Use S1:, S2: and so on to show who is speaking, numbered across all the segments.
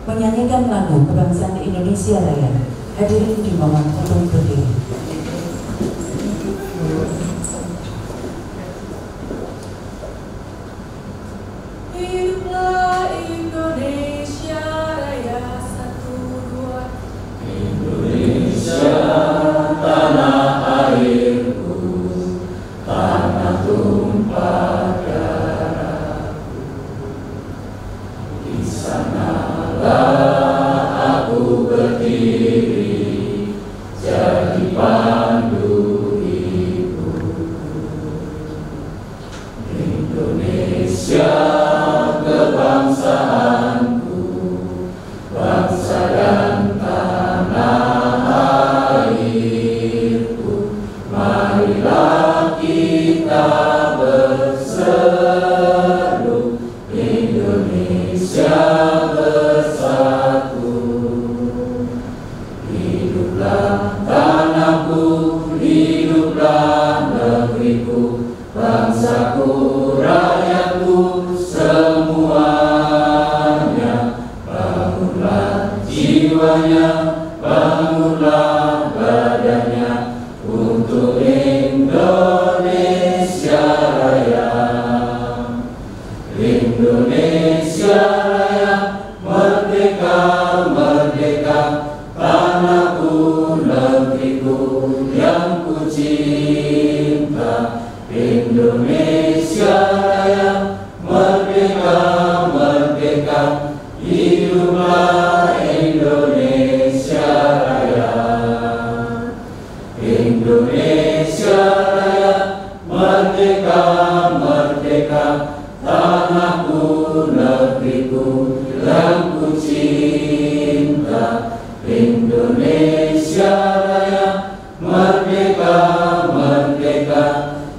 S1: menyanyikan lagu kebangsaan Indonesia Raya. Hadirin dimohon untuk berdiri.
S2: Hiduplah Indonesia Raya, 1, 2.
S3: Indonesia tanah airku, tanah tumpah darahku. Di sanalah aku berdiri, jadi pandu ibu. Indonesia kebangsaanku, bangsa dan tanah airku. Marilah kita berseru, Indonesia bersatu. Hiduplah tanahku, hiduplah negeriku, bangsaku, rakyatku semuanya. Bangunlah jiwanya, bangunlah badannya untuk Indonesia Raya. Indonesia Raya, merdeka, merdeka, tanahku, negeriku yang ku cinta. Indonesia Raya, merdeka, merdeka, hiduplah Indonesia Raya. Indonesia Raya, merdeka, merdeka, tanahku, negeriku yang ku cinta. Indonesia Raya, merdeka, merdeka,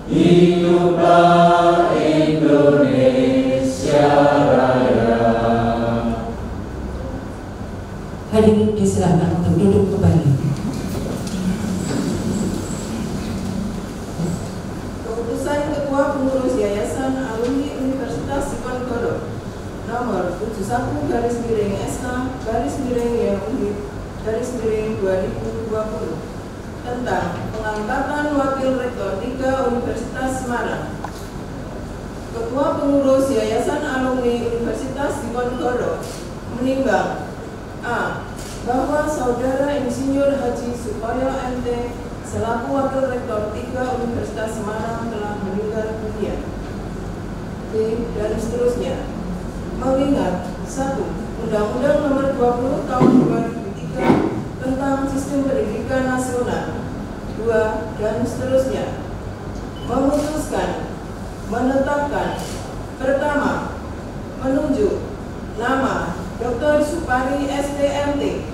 S3: hiduplah Indonesia Raya.
S1: Hadirin disilahkan untuk duduk kembali.
S2: Keputusan Ketua Pengurus Yayasan Alumni Universitas Diponegoro nomor 71/YUNIT/2020 tentang pengangkatan Wakil Rektor 3 Universitas Semarang. Ketua Pengurus Yayasan Alumni Universitas Diponegoro menimbang A. Bahwa Saudara Insinyur Haji Sutoyo MT selaku Wakil Rektor 3 Universitas Semarang telah meninggal dunia. B. Dan seterusnya. Mengingat 1. Undang-Undang Nomor 20 Tahun 2003 tentang Sistem Pendidikan Nasional. 2. Dan seterusnya. Memutuskan, menetapkan, pertama, menunjuk nama Dr. Supari STMT,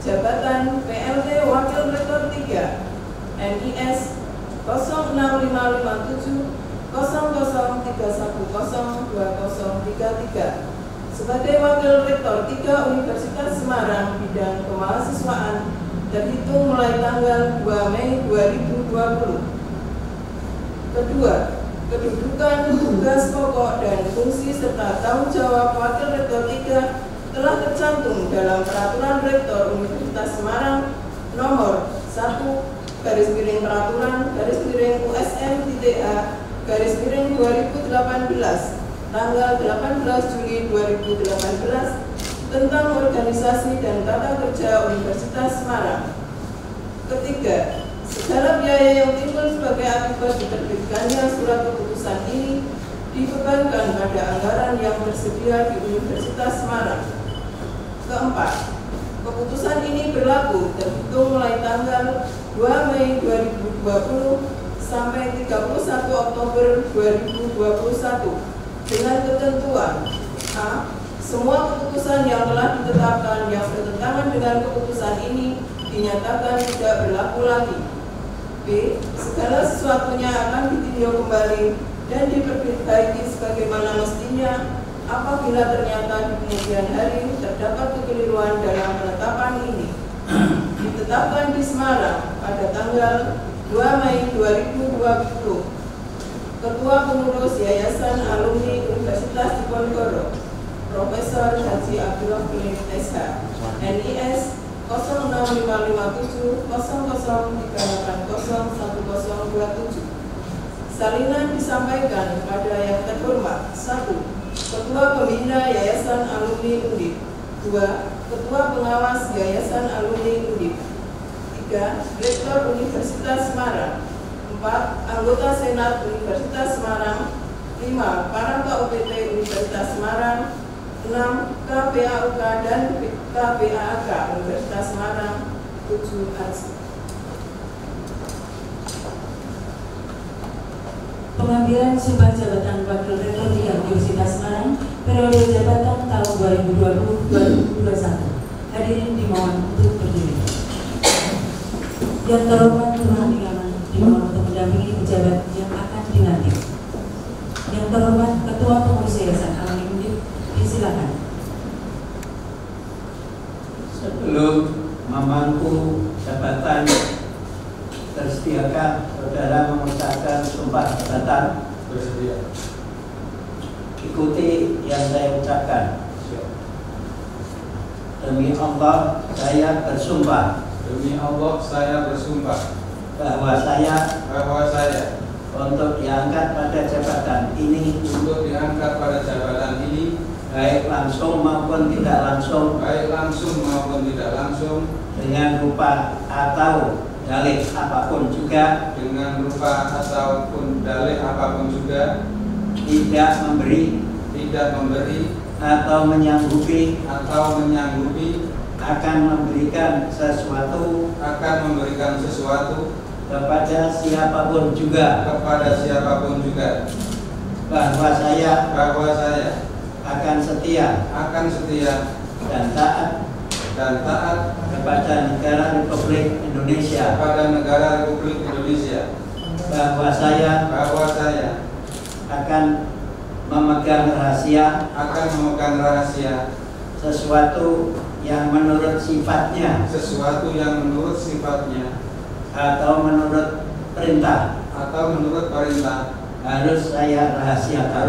S2: jabatan PLT Wakil Rektor 3, NIS 06557 00310203 sebagai Wakil Rektor 3 Universitas Semarang bidang kemahasiswaan terhitung mulai tanggal 2 Mei 2020. Kedua, kedudukan, tugas pokok dan fungsi serta tanggung jawab Wakil Rektor 3 telah tercantum dalam Peraturan Rektor Universitas Semarang nomor 1/USN-USM-2018 tanggal 18 Juli 2018 tentang organisasi dan tata kerja Universitas Semarang. Ketiga, segala biaya yang timbul sebagai akibat diterbitkannya surat keputusan ini dibebankan pada anggaran yang tersedia di Universitas Semarang. Keempat, keputusan ini berlaku terhitung mulai tanggal 2 Mei 2020 sampai 31 Oktober 2021 dengan ketentuan A. Semua keputusan yang telah ditetapkan yang bertentangan dengan keputusan ini dinyatakan tidak berlaku lagi. B. Segala sesuatunya akan ditinjau kembali dan diperbaiki sebagaimana mestinya apabila ternyata di kemudian hari terdapat kekeliruan dalam penetapan ini. Ditetapkan di Semarang pada tanggal 2 Mei 2020. Ketua Pengurus Yayasan Alumni Universitas Diponegoro Profesor Haji Abdullah Khalid SH, NIS 06557 00380127. Salinan disampaikan kepada yang terhormat: 1. Ketua Pembina Yayasan Alumni Undip. 2. Ketua Pengawas Yayasan Alumni Undip. 3. Rektor Universitas Semarang. 4. Anggota Senat Universitas Semarang. 5. Para KUPT Universitas Semarang. 6. KPAUK dan KPAK Universitas Semarang. 7. Aksi.
S1: Pengambilan sumpah jabatan Wakil Rektor di Universitas Semarang periode jabatan tahun 2020-2021. Hadirin dimohon untuk berdiri. Yang terhormat Tuhan Ilaman dimohon untuk mendampingi pejabat yang akan dilantik. Yang terhormat Ketua Pengurus Yayasan Alumni Undip, disilakan.
S4: Sebelum memangku jabatan, tersediakah saudara mengucapkan sumpah jabatan?
S3: Bersedia.
S4: Ikuti yang saya ucapkan. Demi Allah, saya bersumpah.
S3: Demi Allah, saya bersumpah
S4: Bahwa saya untuk diangkat pada jabatan ini, baik langsung maupun tidak langsung, dengan rupa atau dalih apapun juga, tidak memberi atau menyanggupi akan memberikan sesuatu kepada siapapun juga, bahwa saya akan setia dan taat kepada negara Republik Indonesia, bahwa saya akan memegang rahasia sesuatu yang menurut sifatnya atau menurut perintah harus saya rahasiakan,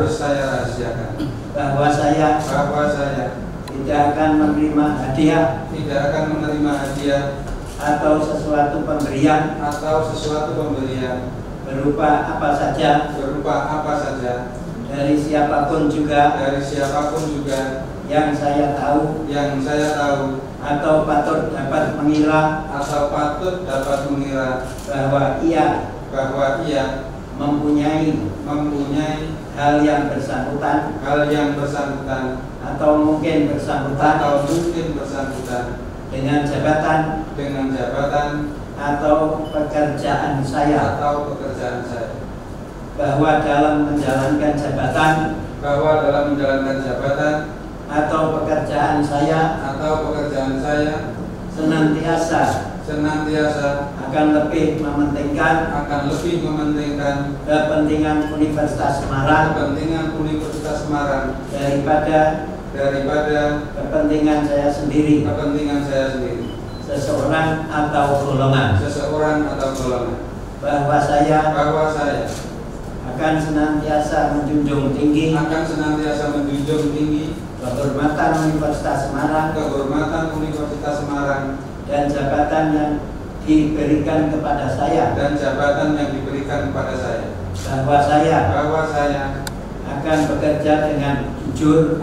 S4: bahwa saya tidak akan menerima hadiah atau sesuatu pemberian berupa apa saja dari siapapun juga yang saya tahu atau patut dapat mengira bahwa ia mempunyai hal yang bersangkutan atau mungkin bersangkutan dengan jabatan atau pekerjaan saya, bahwa dalam menjalankan jabatan atau pekerjaan saya senantiasa akan lebih mementingkan kepentingan Universitas Semarang daripada kepentingan saya sendiri, seseorang atau golongan. Bahwa saya akan senantiasa menjunjung tinggi kehormatan Universitas Semarang dan jabatan yang diberikan kepada saya, bahwa saya akan bekerja dengan jujur,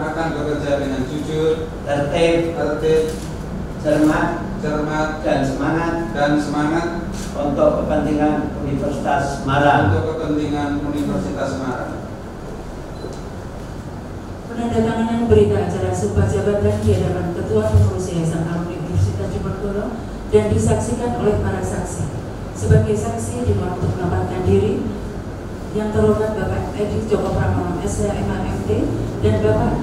S4: tertib, cermat dan semangat untuk kepentingan Universitas Semarang.
S1: Penandatanganan berita acara sumpah jabatan di hadapan Ketua Pengurus Yayasan Alumni Universitas Diponegoro dan disaksikan oleh para saksi. Sebagai saksi dimohon untuk menempatkan diri yang terhormat Bapak Edi Joko Pramono SH MAMT dan Bapak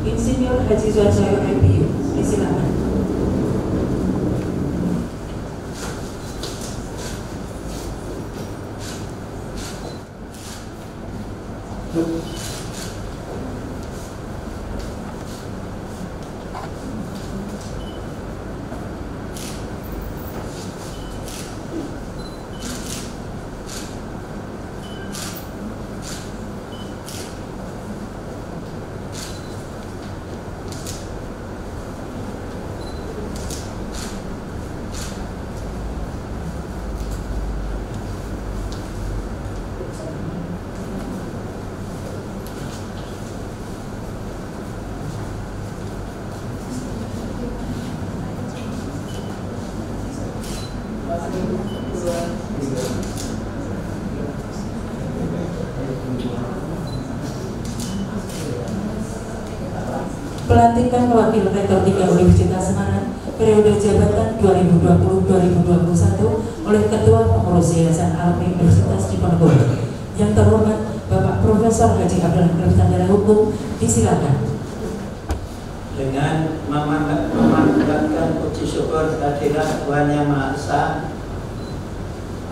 S1: Insinyur Haji Suarsoyo MPU. Disilakan. Pelantikan Wakil Rektor 3 Universitas Semarang periode jabatan 2020-2021 oleh Ketua Pengurus Yayasan Alumni Universitas Diponegoro. Yang terhormat Bapak Profesor Haji Abdul Hakim Sarjana Hukum, disilakan.
S4: Dengan memandatkan puji syukur kehadirat Tuhan Yang Maha Esa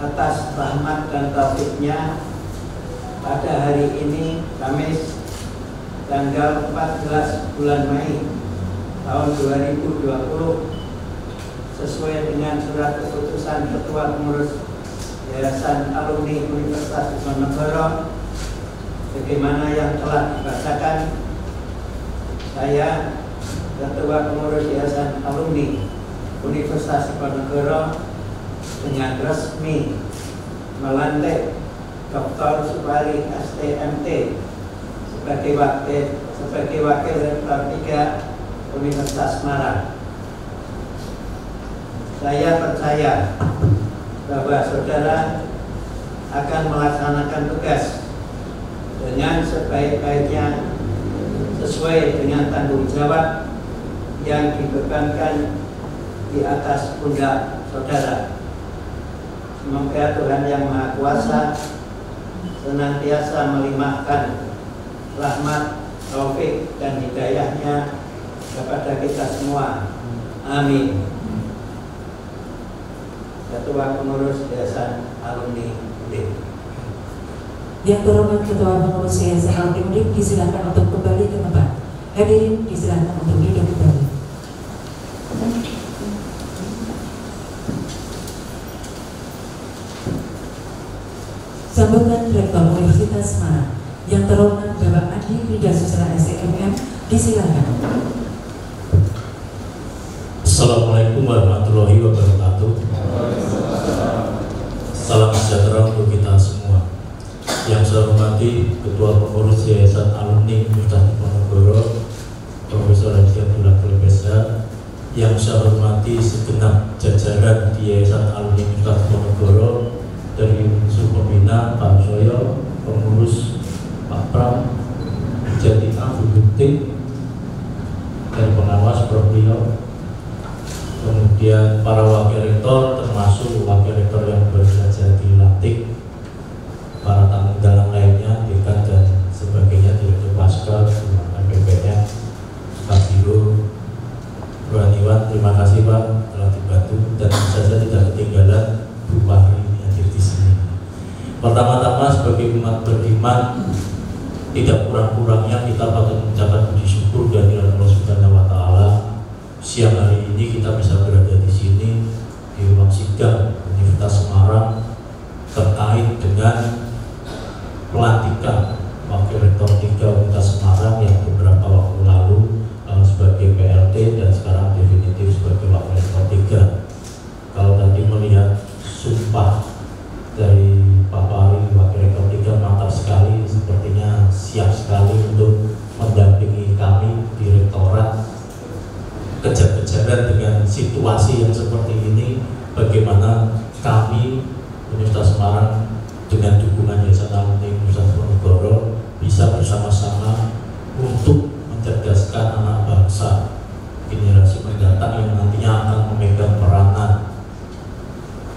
S4: atas rahmat dan taufik-Nya, pada hari ini Kamis tanggal 14 bulan Mei tahun 2020, sesuai dengan surat keputusan Ketua Pengurus Yayasan Alumni Universitas Diponegoro sebagaimana yang telah dibacakan, saya Ketua Pengurus Yayasan Alumni Universitas Diponegoro dengan resmi melantik Dr. Supari STMT sebagai Wakil Rektor 3 Universitas Semarang. Saya percaya bahwa saudara akan melaksanakan tugas dengan sebaik-baiknya sesuai dengan tanggung jawab yang dibebankan di atas pundak saudara. Semoga Tuhan Yang Maha Kuasa senantiasa melimpahkan rahmat, taufik, dan hidayahnya kepada kita semua. Amin. Ketua Pengurus Yayasan Alumni UNIF.
S1: Yang terhormat Ketua Pengurus Yayasan Alumni UNIF, disilakan untuk kembali ke tempat. Hadirin disilakan untuk duduk kembali. Sambutan Rektor Universitas Semarang, yang terhormat Bapak Adi Widasusila STMM, disilakan.
S5: Assalamualaikum warahmatullahi wabarakatuh. Salam sejahtera untuk kita semua. Yang saya hormati Ketua Pengurus Yayasan Alumni Universitas Diponegoro, Profesor Haji Abdul Hakim Sarjana. Yang saya hormati segenap jajaran di Yayasan Alumni Universitas Diponegoro, dari unsur pembina Pak Soyo, pengurus Pak Pram, Jati Bu Gunting, dan pengawas Prof. Rio, kemudian para wakil rektor termasuk wakil rektor yang baru saja dilantik, para tamu undangan lainnya, dekan dan sebagainya, direktur Pascal, PPN, Pak Biro, Rohaniwan, terima kasih Pak telah dibantu, dan saja tidak ketinggalan Bu Fahri hadir di sini. Pertama-tama sebagai umat beriman, tidak kurang-kurangnya kita patut mengucapkan puji syukur kehadirat Allah Subhanahu wa Ta'ala. Siang hari ini kita bisa berada di sini di ruang sidang Universitas Semarang terkait dengan pelantikan Wakil Rektor 3 Universitas Semarang yang beberapa waktu lalu sebagai PLT dan sekarang definitif sebagai Wakil Rektor 3. Kalau tadi melihat sumpah dari Pak Pari, Wakil Rektor 3, mantap sekali, sepertinya siap sekali untuk mendampingi kami di rektorat, kejar-kejaran dengan situasi yang seperti ini, bagaimana kami Universitas Semarang dengan dukungan Yayasan Alumni Universitas Diponegoro bisa bersama-sama untuk mencerdaskan anak bangsa generasi mendatang yang nantinya akan memegang peranan,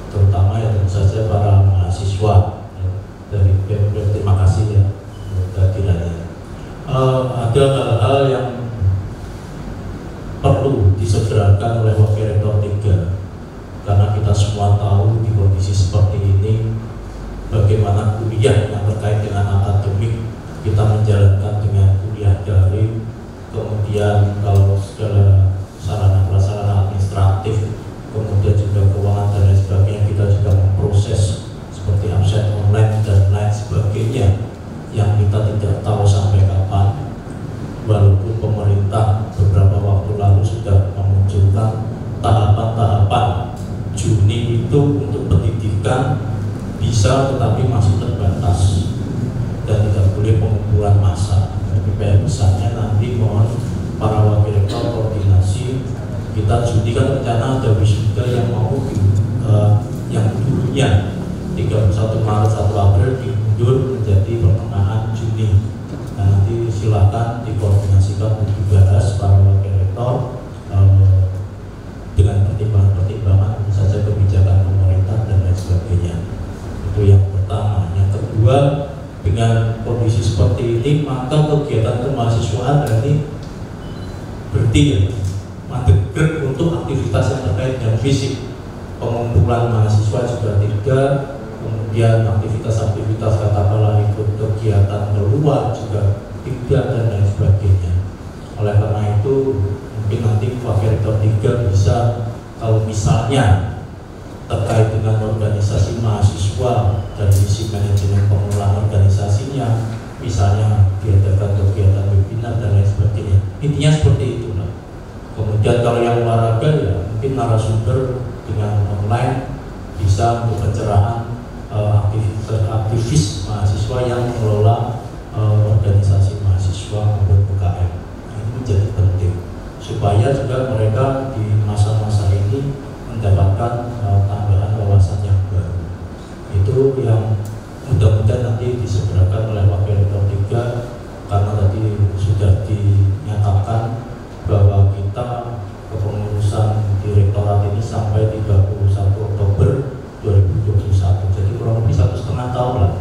S5: terutama ya tentu saja para mahasiswa dari BEM. Terima kasih ya kehadirannya. Ada hal-hal yang perlu disegerakan oleh Wakil Rektor 3, karena kita semua tahu di kondisi seperti ini bagaimana kuliah yang terkait dengan akademik kita menjalankan dengan kuliah daring, kemudian kalau segala sarana prasarana administratif, kemudian juga keuangan dan lain sebagainya, kita juga memproses seperti absen online dan lain sebagainya yang kita tidak tahu sampai kapan. Walaupun pemerintah beberapa waktu lalu sudah memunculkan tahapan-tahapan Juni itu untuk pendidikan bisa, tetapi masih terbatas dan tidak boleh pengumpulan massa. Tapi PR besarnya nanti mohon para wakil rektor koordinasi. Kita Juni kan rencana ada wisuda yang mau yang dulunya 31 Maret 1 April dimundur menjadi pertengahan Juni. Nah, nanti silakan dikoordinasikan untuk dibahas para wakil rektor dengan pertimbangan-pertimbangan tentu saja kebijakan pemerintah dan lain sebagainya. Itu yang pertama. Yang kedua, dengan kondisi seperti ini maka kegiatan kemahasiswaan ini berhenti ya, mandek untuk aktivitas yang terkait dengan fisik. Pengumpulan mahasiswa juga tidak, kemudian aktivitas-aktivitas katakanlah ikut kegiatan keluar juga tidak dan lain sebagainya. Oleh karena itu mungkin nanti Wakil Rektor 3 bisa, kalau misalnya terkait dengan organisasi mahasiswa dari sisi manajemen pengelolaan organisasinya, misalnya diadakan kegiatan webinar dan lain sebagainya, intinya seperti itulah. Kemudian kalau yang olahraga ya mungkin narasumber dengan online bisa untuk pencerahan aktivis mahasiswa yang mengelola organisasi mahasiswa maupun UKM. Ini menjadi penting supaya juga mereka di masa-masa ini mendapatkan tambahan wawasan yang baru. Itu yang mudah-mudahan nanti disegerakan oleh Wakil Rektor 3, karena tadi sudah dinyatakan bahwa kita kepengurusan direktorat ini sampai 31 Oktober 2021, jadi kurang lebih 1,5 tahun lah.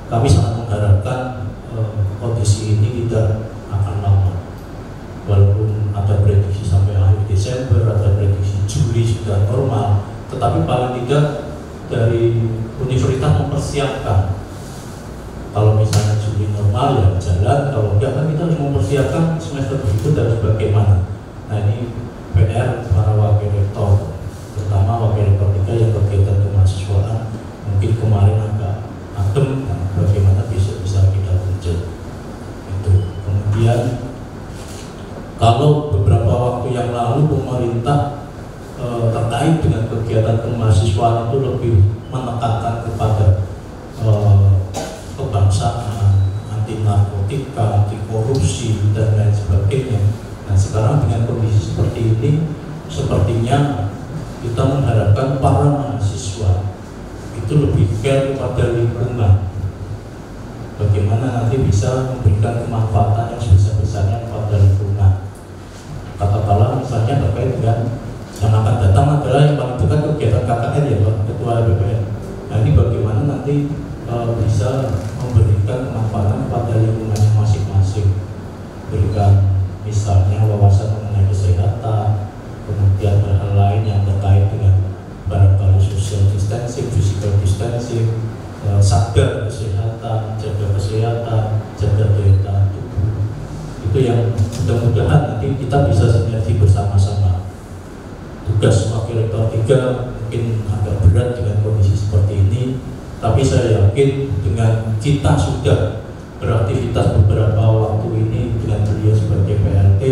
S5: Kami sangat mengharapkan kondisi ini tidak akan lama, walaupun ada prediksi sampai akhir Desember, ada prediksi Juli sudah normal, tetapi paling tidak dari universitas mempersiapkan. Kalau misalnya Juli normal ya jalan, kalau enggak kan kita harus mempersiapkan semester berikut harus bagaimana. Nah, ini PR para wakil rektor, terutama wakil rektor 3 yang kegiatan kemahasiswaan mungkin kemarin agak adem, nah, bagaimana besok bisa kita muncul itu. Kemudian kalau beberapa waktu yang lalu pemerintah terkait dengan kegiatan kemahasiswaan itu lebih menekankan kepada kebangsaan, anti narkotika, anti korupsi dan lain sebagainya. Nah, sekarang dengan kondisi seperti ini, sepertinya kita mengharapkan para mahasiswa itu lebih care kepada lingkungan. Bagaimana nanti bisa memberikan kemanfaatan yang sebesar-besarnya kepada lingkungan. Katakanlah misalnya terkait dengan yang akan datang adalah yang paling dekat kegiatan KKN ya Pak Ketua BPN. Nah, ini bagaimana nanti bisa memberikan kemanfaatan kepada lingkungannya masing-masing, berikan misalnya wawasan mengenai kesehatan, kemudian hal-hal lain yang terkait dengan barangkali social distancing, physical distancing, sadar kesehatan, jaga kesehatan, jaga daya tahan tubuh. Itu yang mudah-mudahan nanti kita bisa sinergi bersama-sama. Tugas Wakil Rektor 3 mungkin agak berat dengan kondisi seperti ini, tapi saya yakin dengan kita sudah beraktivitas beberapa waktu ini dengan beliau sebagai PLT,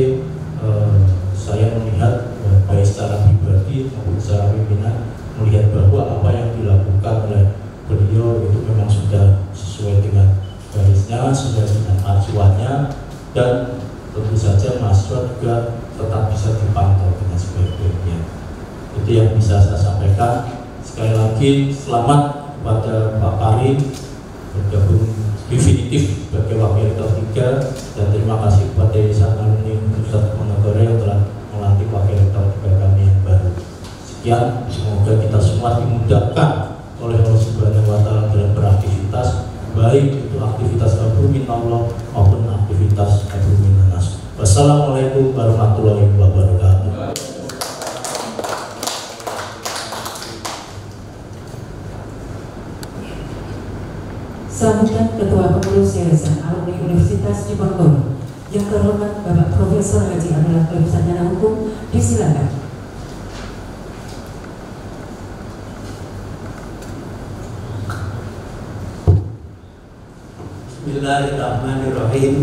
S5: saya melihat baik secara pribadi maupun secara pimpinan melihat bahwa apa yang dilakukan oleh beliau itu memang sudah sesuai dengan garisnya, sesuai dengan acuannya, dan tentu saja mahasiswa juga tetap bisa dipantau dengan sebaik-baiknya. Itu yang bisa saya sampaikan. Sekali lagi selamat kepada Pak Karim bergabung definitif sebagai Wakil Rektor 3, dan terima kasih kepada Yayasan Alumni Universitas Diponegoro yang telah melantik Wakil Rektor 3 kami yang baru. Sekian, semoga kita semua dimudahkan oleh Allah Subhanahu wa Ta'ala dalam beraktivitas, baik itu aktivitas Abu Minallah maupun aktivitas Abu Minanas. Wassalamualaikum warahmatullahi wabarakatuh.
S1: Sambutan Ketua Pengurus Yayasan Alumni Universitas Diponegoro yang terhormat Bapak Profesor Haji Abdullah Khalif Sarjana Hukum, disilakan.
S4: Bismillahirrahmanirrahim.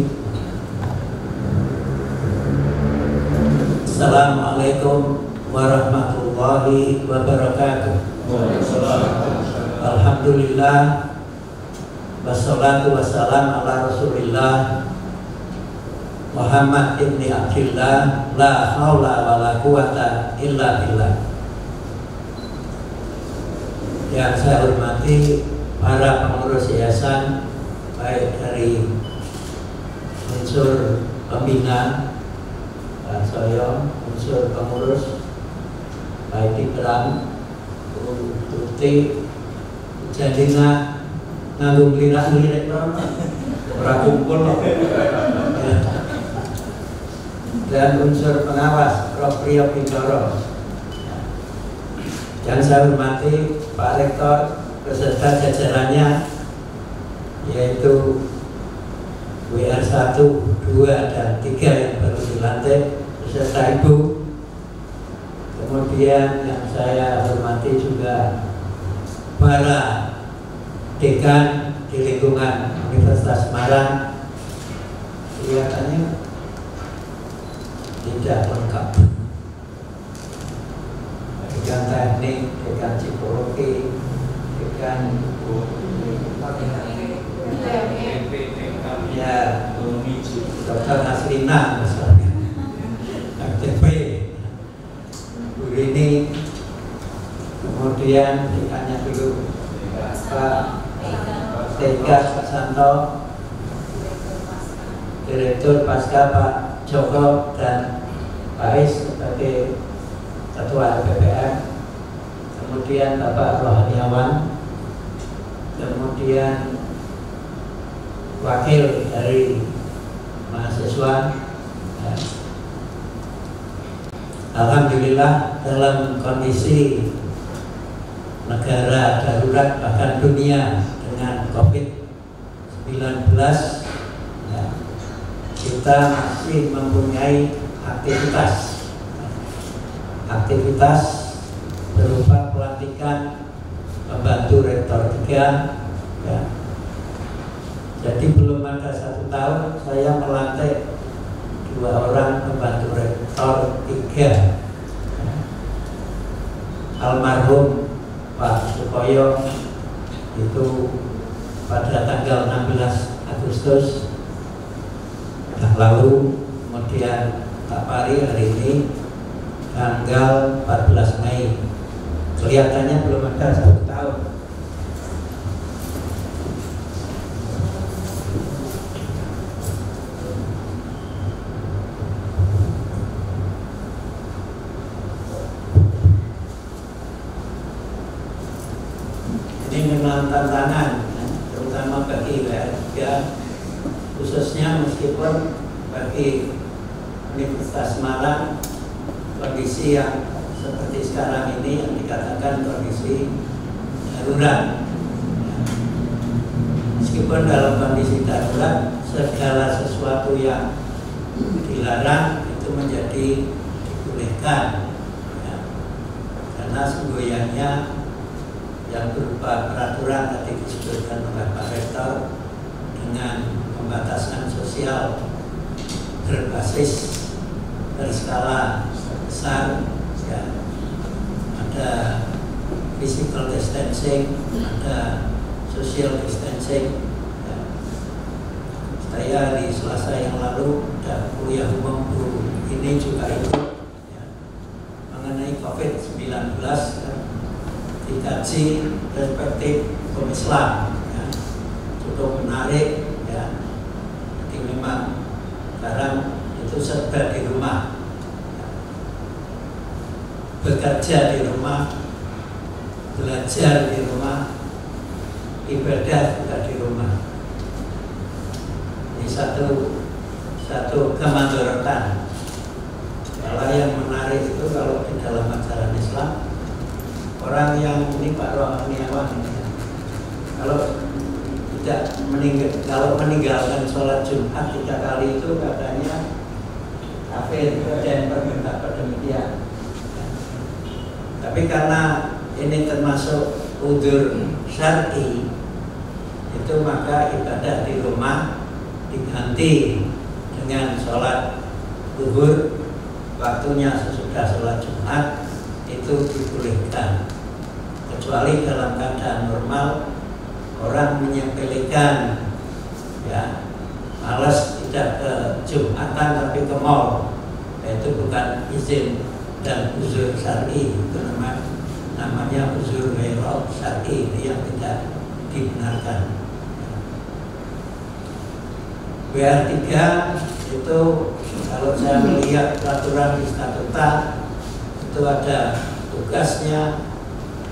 S4: Assalamualaikum warahmatullahi wabarakatuh. Alhamdulillah, wassalatu wassalam ala Rasulillah Muhammad ibni Abdillah, la haula wa la quwata illa billah. Yang saya hormati para pengurus yayasan, baik dari unsur pembina Pak Soyo, unsur pengurus baik di Perang, Tuti, Jadina, nganggung lirak-lirik ora kumpul dan unsur pengawas Prof. Priyo Pindoro. Yang saya hormati Pak Rektor beserta jajarannya, yaitu WR 1, 2, dan 3 yang baru dilantik beserta Ibu. Kemudian yang saya hormati juga para dekan di lingkungan Universitas Semarang, kelihatannya tidak lengkap. Dekan teknik, dekan psikologi, dekan ya, Dr. Naslina misalnya, FTP, Bu Rini, kemudian dekannya dulu Pak Tegas, Pak Santo, Direktur Pasca Pak Joko, dan Pak Is sebagai Ketua LPPM, kemudian Bapak Rohaniawan, kemudian wakil dari mahasiswa. Alhamdulillah, dalam kondisi negara darurat bahkan dunia dengan COVID-19, ya, kita masih mempunyai aktivitas berupa pelantikan pembantu rektor 3, ya. Jadi belum ada 1 tahun saya melantik 2 orang pembantu rektor 3. Almarhum Pak Sukoyo itu pada tanggal 16 Agustus yang lalu, kemudian Pak Pari hari ini tanggal 14 Mei. Kelihatannya belum ada 1 tahun. Ini memang tantangan, terutama bagi WR3, khususnya meskipun bagi Universitas Semarang kondisi yang seperti sekarang ini yang dikatakan kondisi darurat. Meskipun dalam kondisi darurat, segala sesuatu yang dilarang itu menjadi dibolehkan, ya. Karena semboyannya yang berupa peraturan tadi disebutkan oleh Pak Rektor dengan pembatasan sosial berbasis berskala besar, ya. Ada physical distancing, ada social distancing, ya. Saya di Selasa yang lalu dan kuliah umum ini juga ikut, ya, mengenai COVID-19, ya, dikaji perspektif hukum Islam, ya, cukup menarik, ya. Jadi memang sekarang itu serba di rumah, ya. Bekerja di rumah, belajar di rumah, ibadah juga di rumah. Ini satu kemandaratan. Kalau yang menarik itu kalau di dalam ajaran Islam, orang yang ini Pak Rohaniawan ini, kalau meninggalkan sholat Jumat 3 kali itu katanya kafir, dan berpendapat demikian. Tapi karena ini termasuk udzur syar'i, itu maka ibadah di rumah diganti dengan sholat zuhur waktunya sesudah sholat Jumat, itu dibolehkan. Kecuali dalam keadaan normal orang menyepelekan, ya, malas tidak ke Jumatan tapi ke mall, itu bukan izin dan uzur syar'i, itu namanya namanya uzur ghairah syar'i yang tidak dibenarkan. WR3 itu kalau saya melihat peraturan di statuta itu ada tugasnya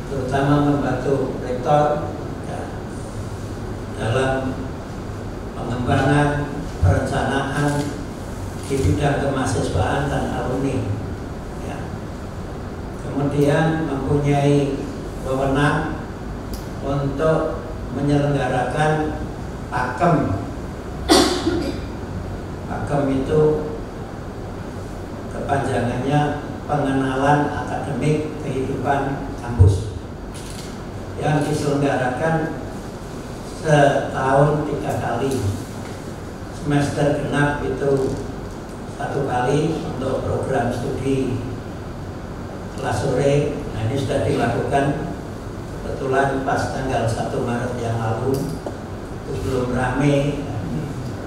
S4: terutama membantu rektor ya, dalam pengembangan perencanaan di bidang kemahasiswaan dan alumni ya. Kemudian mempunyai wewenang untuk menyelenggarakan pakem. Pakem itu kepanjangannya pengenalan akademik kehidupan kampus yang diselenggarakan setahun 3 kali. Semester genap itu 1 kali untuk program studi kelas sore. Nah, ini sudah dilakukan kebetulan pas tanggal 1 Maret yang lalu. Itu belum rame.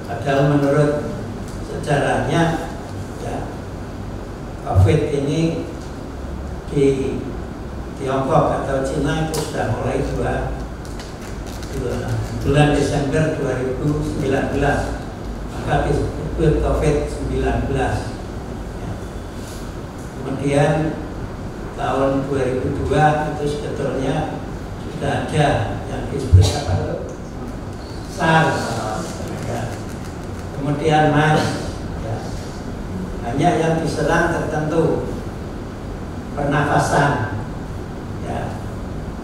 S4: Padahal menurut sejarahnya ya, COVID ini di Tiongkok atau Cina itu sudah mulai bulan Desember 2019, maka disebut COVID-19 ya. Kemudian tahun 2002 itu sebetulnya sudah ada yang disebut apa itu? SARS ya. Kemudian MERS ya. Hanya yang diserang tertentu pernafasan ya.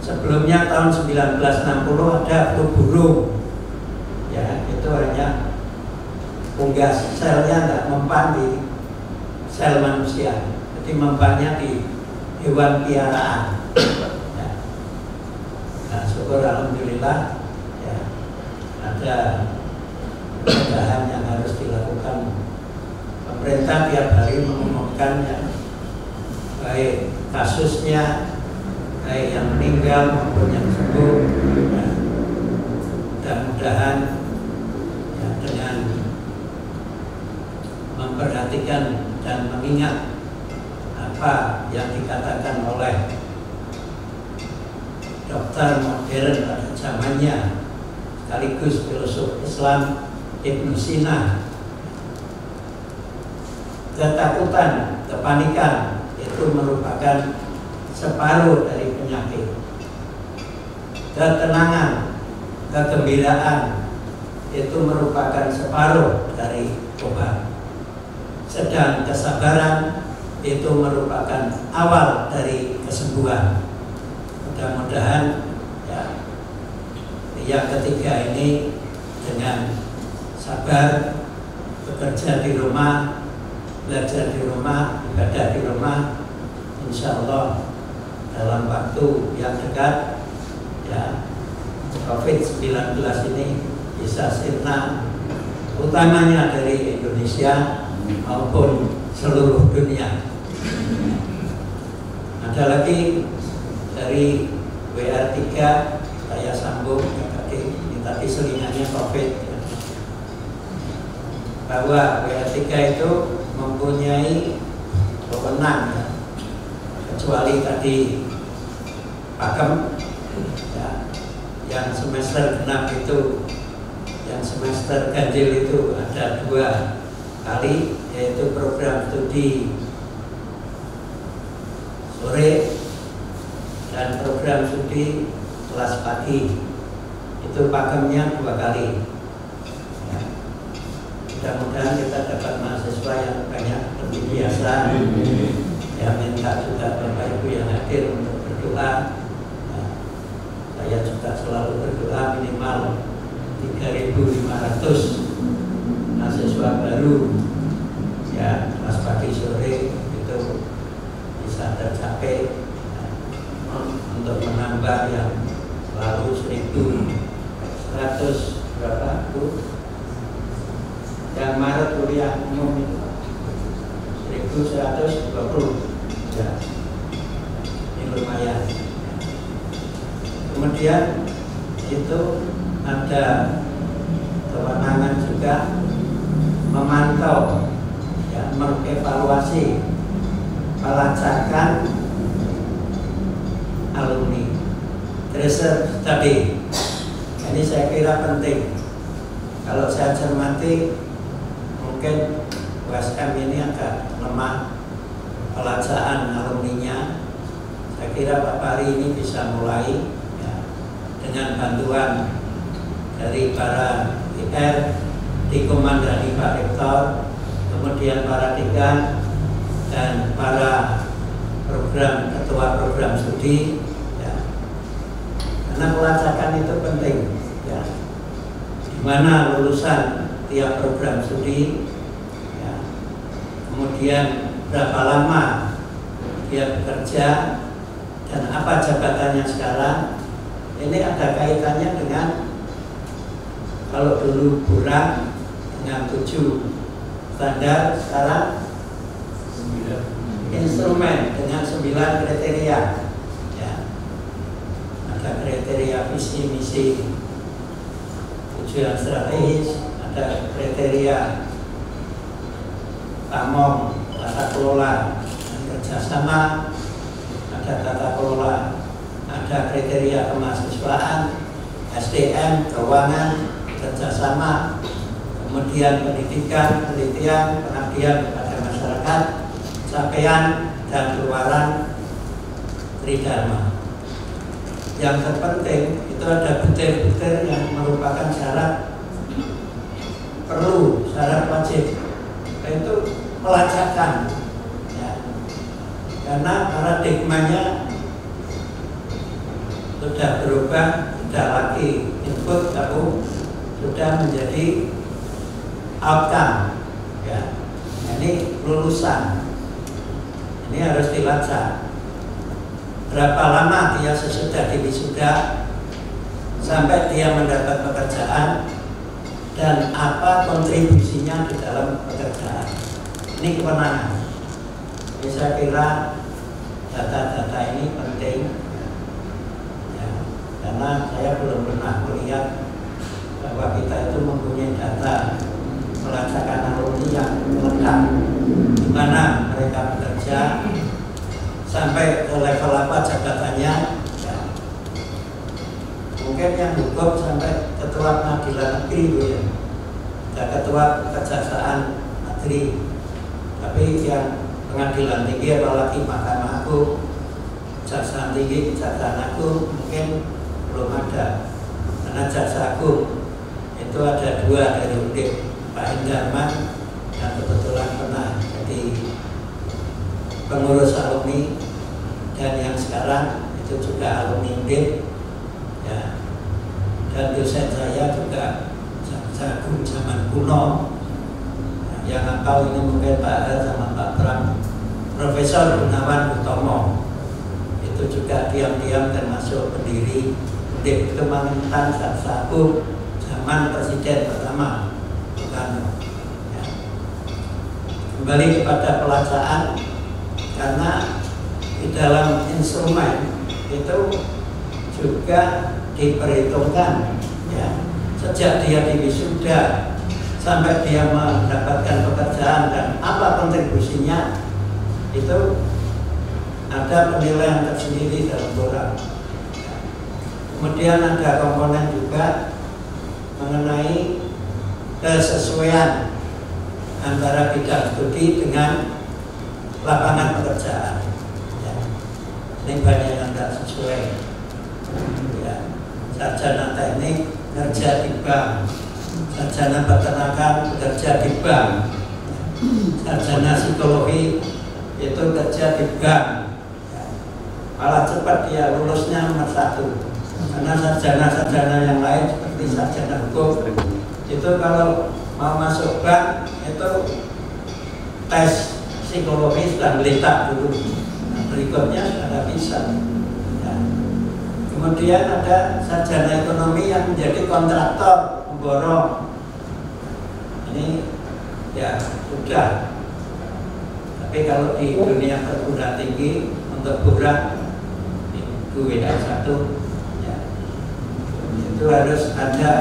S4: Sebelumnya tahun 1960 ada flu burung ya, itu hanya unggas, selnya tidak mempan di sel manusia, jadi mempannya di hewan piaraan ya. Nah, syukur alhamdulillah ya, ada pencegahan yang harus dilakukan. Pemerintah tiap hari mengumumkan ya, baik kasusnya, baik yang meninggal maupun yang sembuh ya. Mudah-mudahan ya, dengan memperhatikan dan mengingat apa yang dikatakan oleh dokter modern pada zamannya sekaligus filosof Islam Ibnu Sina, ketakutan, kepanikan itu merupakan separuh dari penyakit. Ketenangan, kegembiraan itu merupakan separuh dari obat. Sedang kesabaran itu merupakan awal dari kesembuhan. Mudah-mudahan ya, yang ketiga ini dengan sabar, bekerja di rumah, belajar di rumah, ibadah di rumah, insya Allah dalam waktu yang dekat ya, COVID-19 ini bisa sirna, utamanya dari Indonesia maupun seluruh dunia. Ada lagi dari WR3 saya sambung ya, tadi selingannya COVID ya. Bahwa WR3 itu mempunyai wewenang ya, kecuali tadi pakem ya, yang semester genap itu, yang semester ganjil itu ada 2 kali, yaitu program studi sore dan program studi kelas pagi. Itu pakemnya 2 kali ya. Mudah-mudahan kita dapat mahasiswa yang banyak lebih biasa ya. Minta juga Bapak Ibu yang hadir untuk berdoa ya. Saya juga selalu berdoa minimal 3.500 mahasiswa baru ya, kelas pagi sore itu bisa tercapai ya, untuk menambah yang lalu 1.100 berapa Bu? Yang Maret kuliah umum itu 1.120 ya, ini lumayan. Kemudian itu ada kewenangan juga memantau ya, mengevaluasi pelacakan alumni. Research tadi, ini saya kira penting. Kalau saya cermati, mungkin USM ini agak lemah pelajaran alumninya. Saya kira Pak Pari ini bisa mulai ya, dengan bantuan dari para IR, dikomandani Pak Rektor, kemudian para dekan dan para ketua program studi ya. Karena pelacakan itu penting ya. Di mana lulusan tiap program studi ya. Kemudian berapa lama dia bekerja dan apa jabatannya sekarang. Ini ada kaitannya dengan kalau dulu kurang dengan 7 standar, sekarang 9 instrumen dengan 9 kriteria ya. Ada kriteria visi misi, tujuan strategis, ada kriteria pamong, tata kelola dan kerjasama, ada tata kelola, ada kriteria kemahasiswaan, SDM, keuangan, kerjasama, kemudian pendidikan, penelitian, pengabdian kepada masyarakat, capaian dan keluaran tridharma. Yang terpenting itu ada butir-butir yang merupakan syarat perlu, syarat wajib, yaitu pelacakan ya. Karena paradigmanya sudah berubah, tidak lagi input, tapi sudah menjadi outcome ya. Ini lulusan, ini harus dilacak. Berapa lama dia sesudah diwisuda sampai dia mendapat pekerjaan dan apa kontribusinya di dalam pekerjaan. Ini kewenangan. Jadi saya kira data-data ini penting ya, karena saya belum pernah melihat bahwa kita itu mempunyai data pelacakan alumni yang lengkap, di mana mereka bekerja sampai ke level apa jabatannya ya. Mungkin yang hukum sampai ketua pengadilan negeri ya, ada ketua kejaksaan negeri, tapi yang pengadilan tinggi apalagi Mahkamah Agung, Kejaksaan Tinggi, Kejaksaan Agung mungkin belum ada. Karena Jaksa Agung itu ada 2 dari Undip, Pak Hendarman yang kebetulan pernah jadi pengurus alumni, dan yang sekarang itu juga alumni Undip ya. Dan dosen saya juga Jaksa Agung zaman kuno. Yang hafal ini mungkin Pak Al sama Pak Pram, Profesor Gunawan Utomo, itu juga diam-diam termasuk pendiri Undip, itu mantan Jaksa Agung zaman Presiden pertama Soekarno ya. Kembali kepada pelacaan, karena di dalam instrumen itu juga diperhitungkan ya, sejak dia diwisuda sampai dia mendapatkan pekerjaan dan apa kontribusinya, itu ada penilaian tersendiri dalam program. Kemudian ada komponen juga mengenai kesesuaian antara bidang studi dengan lapangan pekerjaan ya. Ini banyak yang tidak sesuai ya. Sarjana teknik kerja di bank, sarjana peternakan kerja di bank, sarjana psikologi itu kerja di bank ya. Malah cepat dia lulusnya nomor 1, karena sarjana-sarjana yang lain seperti sarjana hukum itu kalau mau masuk bank itu tes psikologis dan letak dulu, nah, berikutnya sudah bisa ya. Kemudian ada sarjana ekonomi yang menjadi kontraktor memborong, ini ya sudah. Tapi kalau di dunia perguruan tinggi untuk kurang itu WA1 ya, itu harus ada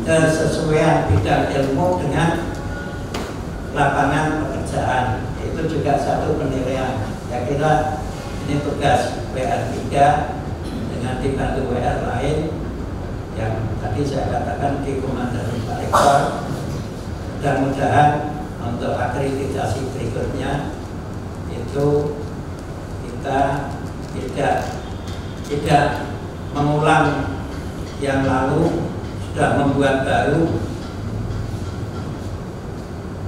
S4: kesesuaian bidang ilmu dengan lapangan pekerjaan. Itu juga satu penilaian. Saya kira ini tugas WA3 dengan dibantu WR lain yang tadi saya katakan dikomandoi Pak Rektor. Mudah-mudahan untuk akreditasi berikutnya itu kita tidak mengulang yang lalu, sudah membuat baru,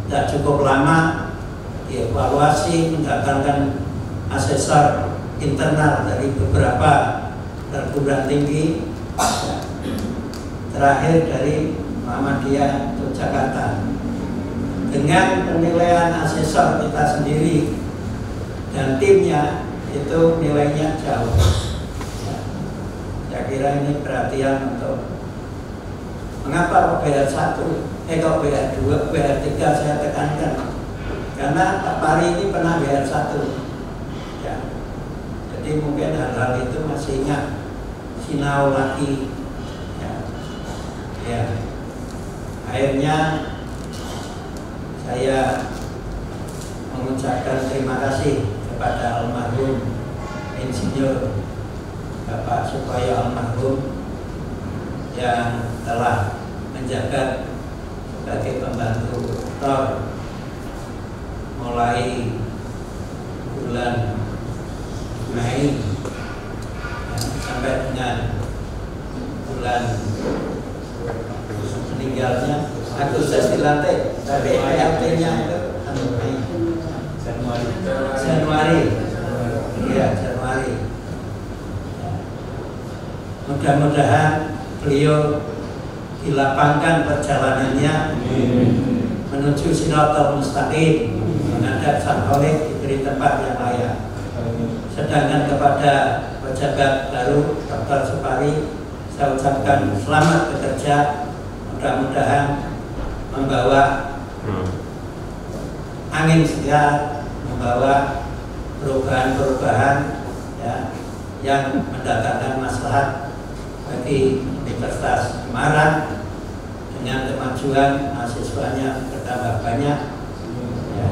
S4: tidak cukup lama dievaluasi, mendatangkan asesor internal dari beberapa perguruan tinggi, terakhir dari Muhammadiyah Yogyakarta. Dengan penilaian asesor kita sendiri dan timnya itu nilainya jauh. Saya kira ini perhatian untuk mengapa WR 1, kok WR 2, WR 3 saya tekankan. Karena Pak Pari ini pernah WR 1. Ya. Jadi mungkin hal-hal itu masih ingat sinau lagi. Ya. Akhirnya saya mengucapkan terima kasih kepada almarhum Insinyur Bapak Sukoyo almarhum yang telah menjaga sebagai pembantu rektor mulai bulan Mei sampai dengan bulan meninggalnya Agustus dilantik, tapi PLT-nya itu Januari. Iya, Januari. Mudah-mudahan beliau dilapangkan perjalanannya menuju Shiratal Mustaqim, menghadap Sang Khalid, diberi tempat yang layak. Sedangkan kepada pejabat baru Dr. Supari, saya ucapkan selamat bekerja. Mudah-mudahan membawa angin segar, membawa perubahan-perubahan ya, yang mendatangkan maslahat bagi Universitas Semarang dengan kemajuan mahasiswanya bertambah banyak ya,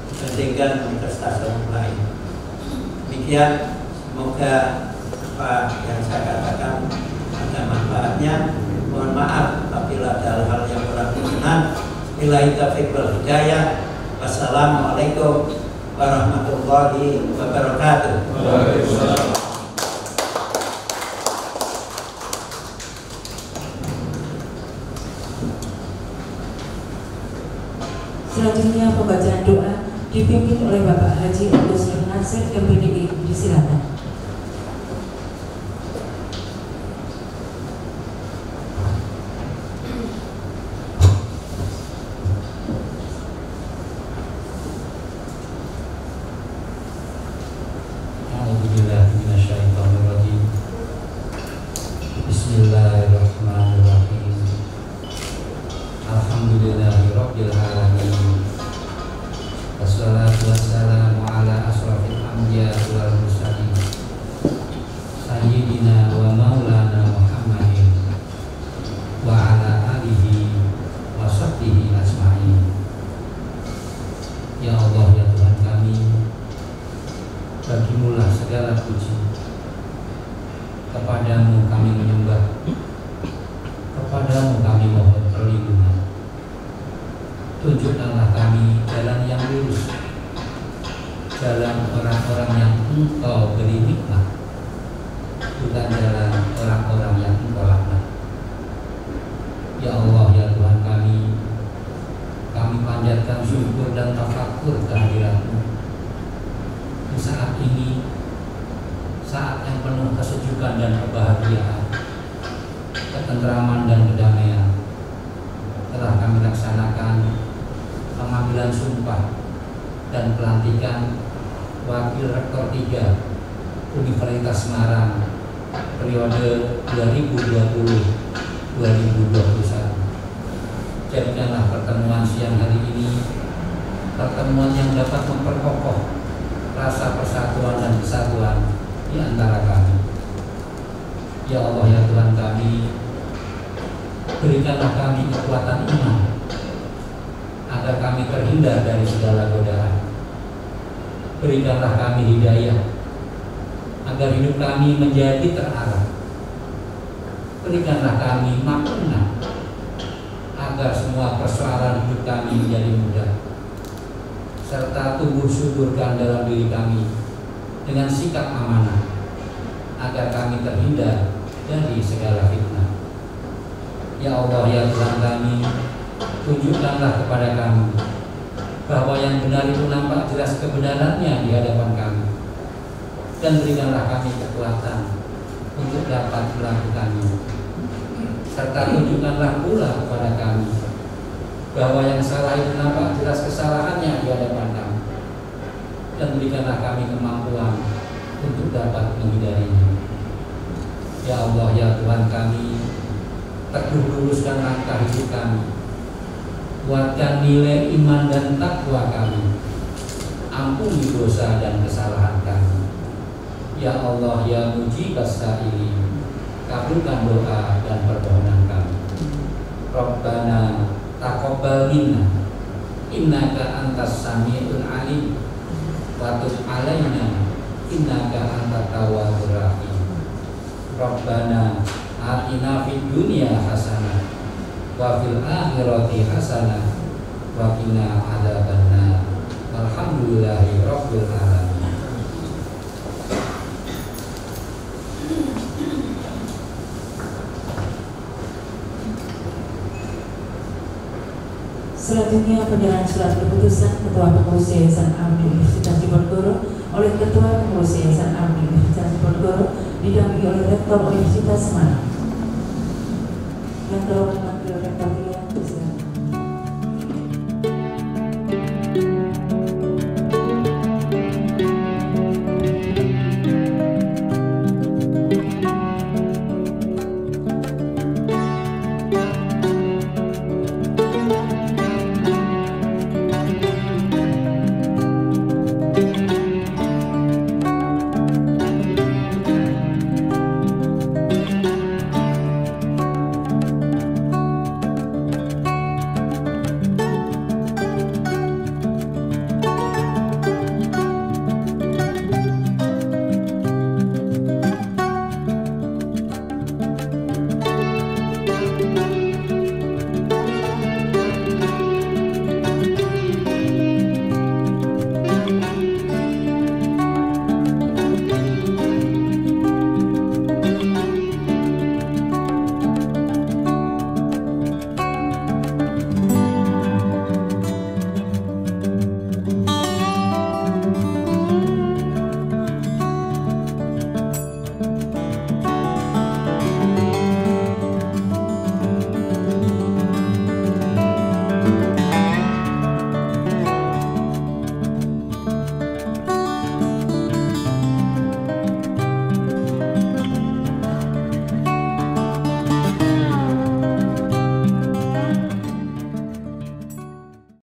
S4: dibandingkan universitas lain. Demikian, semoga apa yang saya katakan ada manfaatnya. Mohon maaf apabila ada hal-hal yang kurang berkenan. Billahi taufiq wal hidayah. Wassalamualaikum warahmatullahi wabarakatuh.
S3: Waalaikumsalam.
S1: Selanjutnya pembacaan doa dipimpin oleh Bapak Haji Agus Nasir MPDI. Disilakan.
S6: Bismillahirrahmanirrahim. Alhamdulillahirabbil alamin. Wassalatu wassalamu ala asrofil anbiya wal mursalin sayyidina wa maulana Muhammadin wa ala alihi wa sahbihi ajma'in. Ya Allah, ya Tuhan kami, bagimulah segala puji. Kepadamu kami menyembah, kepadamu kami mohon perlindungan. Tunjukkanlah kami jalan yang lurus, jalan orang-orang yang Engkau beri nikmat, bukan jalan orang-orang yang Engkau laknat. Ya Allah, ya Tuhan kami panjatkan syukur dan tafakur kehadirat-Mu di saat ini, saat yang penuh kesejukan dan kebahagiaan, ketentraman dan kedamaian. Telah kami laksanakan pengambilan sumpah dan pelantikan Wakil Rektor 3 Universitas Semarang periode 2020-2021. Jadikanlah pertemuan siang hari ini pertemuan yang dapat memperkokoh rasa persatuan dan kesatuan di antara kami. Ya Allah, ya Tuhan kami, berikanlah kami kekuatan iman agar kami terhindar dari segala godaan. Berikanlah kami hidayah agar hidup kami menjadi terarah. Berikanlah kami makna agar semua persoalan hidup kami menjadi mudah, serta tumbuh suburkan dalam diri kami dengan sikap amanah, agar kami terhindar dari segala fitnah. Ya Allah, ya Tuhan kami, tunjukkanlah kepada kami bahwa yang benar itu nampak jelas kebenarannya di hadapan kami, dan berikanlah kami kekuatan untuk dapat melakukannya. Serta tunjukkanlah pula kepada kami bahwa yang salah itu nampak jelas kesalahannya di hadapan kami, dan berikanlah kami kemampuan untuk dapat menghindarinya. Ya Allah, ya Tuhan kami, teguh luruskan langkah hidup kami, kuatkan nilai iman dan takwa kami, ampuni dosa dan kesalahan kami. Ya Allah, ya Mujibas Sa'ili, kabulkan doa dan permohonan kami. Rabbana taqabbal minna innaka antas sami'ul alim wa tub alaina innaka antat tawwabur rahim. Rabbana atina fid dunya hasanah wa fil akhirati hasanah wa qina adzabannar. Alhamdulillahi rabbil alamin.
S1: Selanjutnya penyerahan surat keputusan Ketua Pengurus Yayasan Amri Universitas Diponegoro oleh Ketua Pengurus Yayasan Amri Universitas Diponegoro didampingi oleh Rektor Universitas Semarang. Yang terhormat